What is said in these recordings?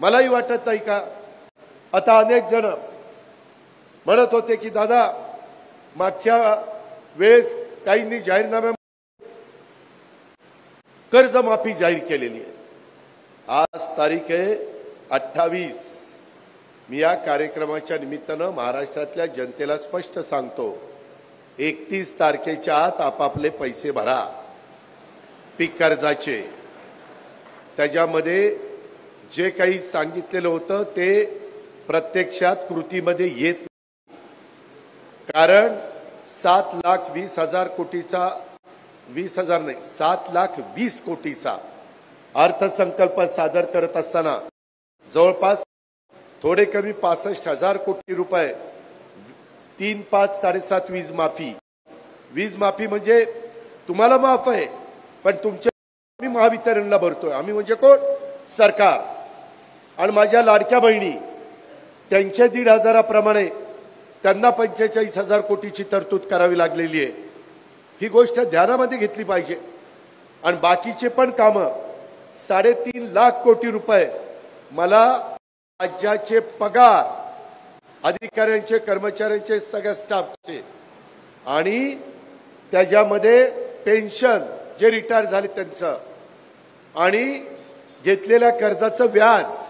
मलाही वाटत नाही का आता अनेक जण म्हणत होते की दादा मागच्या वेळेस काहींनी जाहीरनाम्या कर्जमाफी जाहीर केलेली आहे। आज तारीख आहे 28। मी या कार्यक्रमाच्या निमित्तानं महाराष्ट्रातल्या जनतेला स्पष्ट सांगतो, 31 तारखेच्या आत आपापले पैसे भरा पीक कर्जाचे। त्याच्यामध्ये जे काही सांगितलेलं होतं ते प्रत्यक्षात कृतीमध्ये येत नाही। कारण 7,20,000 कोटीचा 20,000 नाही 7,20,000 कोटीचा अर्थसंकल्प सादर करत असताना जवळपास थोडे कमी 65,000 कोटी रुपये 3, 5, 7.5 वीज माफी म्हणजे तुम्हाला माफ आहे, पण तुमच्या आम्ही महावितरणला भरतोय। आम्ही म्हणजे कोण? सरकार। आणि माझ्या लाडक्या बहिणी त्यांच्या 1,500 प्रमाणे त्यांना 45,000 कोटीची तरतूद करावी लागलेली आहे। ही गोष्ट ध्यानामध्ये घेतली पाहिजे। आणि बाकीचे पण कामं 3.5 लाख कोटी रुपये मला राज्याचे पगार अधिकाऱ्यांचे कर्मचाऱ्यांचे सगळ्या स्टाफचे आणि त्याच्यामध्ये पेन्शन जे रिटायर झाले त्यांचं आणि घेतलेल्या कर्जाचं व्याज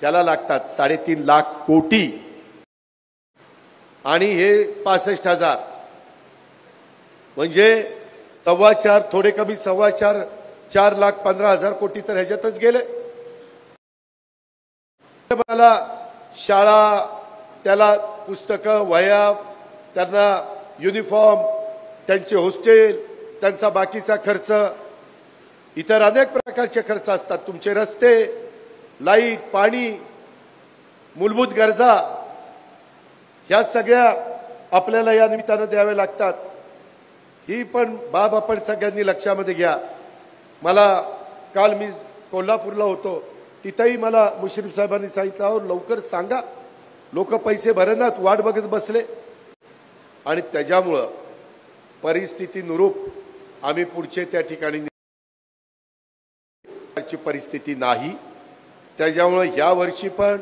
याला लागतात 3.5 लाख कोटी आणि हे 65,000 म्हणजे 4.25 थोडे कमी 4,15,000 कोटी तर ह्याच्यातच गेले। मला शाळा त्याला पुस्तकं वह्या त्यांना युनिफॉर्म त्यांचे हॉस्टेल त्यांचा बाकीचा खर्च इतर अनेक प्रकारचे खर्च असतात। तुमचे रस्ते लाईट पाणी मूलभूत गरजा ह्या सगळ्या आपल्याला या निमित्तानं द्यावे लागतात। ही पण बाब आपण सगळ्यांनी लक्षामध्ये घ्या। मला काल मी कोल्हापूरला होतो, तिथेही मला मुश्रीफ साहेबांनी सांगितलं अहो लवकर सांगा, लोक पैसे भरनात वाट बघत बसले। आणि त्याच्यामुळं परिस्थितीनुरूप आम्ही पुढचे त्या ठिकाणी परिस्थिती नाही। त्याच्यामुळे या वर्षी पण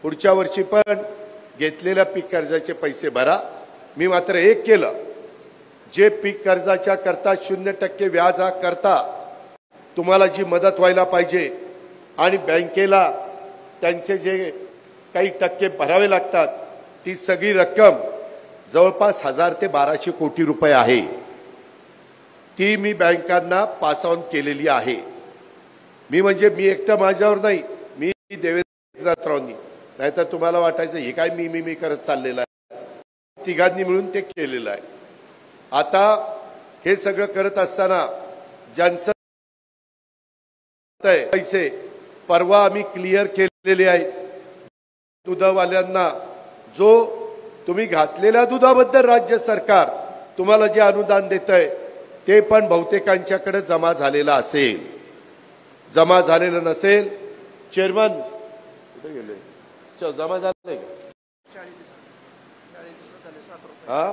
पुढच्या वर्षी पण घेतलेल्या पीक कर्जाचे पैसे भरा। मी मात्र एक केलं, जे पीक कर्जाच्या करता 0% व्याज करता तुम्हाला जी मदत व्हायला पाहिजे आणि बँकेला त्यांचे जे काही टक्के भरावे लागतात ती सगळी रक्कम जवळपास 1,000 ते 1,200 कोटी रुपये आहे, ती मी बँकांना पास ऑन केलेली आहे। मी म्हणजे मी एकटा माझ्यावर नाही, मी देवेंद्र राऊतांनी, नाहीतर तुम्हाला वाटायचं हे काय मी करत चाललेलं आहे, तिघांनी मिळून ते केलेलं आहे। आता हे सगळं करत असताना ज्यांचं पैसे परवा आम्ही क्लिअर केलेले आहेत दुधावाल्यांना, जो तुम्ही घातलेल्या दुधाबद्दल राज्य सरकार तुम्हाला जे अनुदान देतंय ते पण बहुतेकांच्याकडे जमा झालेलं असेल, जमा झालेलं नसेल। चेअरमन कुठे गेले? जमा झाले हा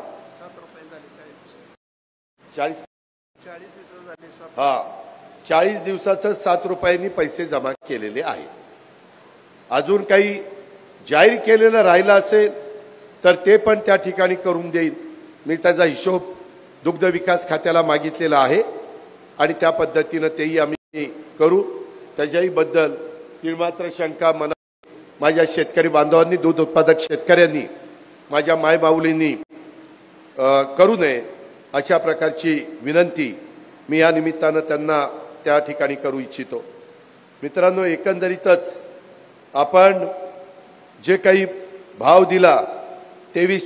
40 दिवसाचं 7 रुपयांनी पैसे जमा केलेले आहेत। अजून काही जाहीर केलेलं राहिलं असेल तर ते पण त्या ठिकाणी करून देईन। मी त्याचा हिशोब दुग्ध विकास खात्याला मागितलेला आहे आणि त्या पद्धतीनं तेही आम्ही करू। त्याच्याही बद्दल तीळमात्र शंका मनात माझ्या शेतकरी बांधवांनी दूध उत्पादक शेतकऱ्यांनी माझ्या मायबाऊलींनी करू नये अशा प्रकारची विनंती मी या निमित्तानं त्यांना त्या ठिकाणी करू इच्छितो। मित्रांनो, एकंदरीतच आपण जे काही भाव दिला 23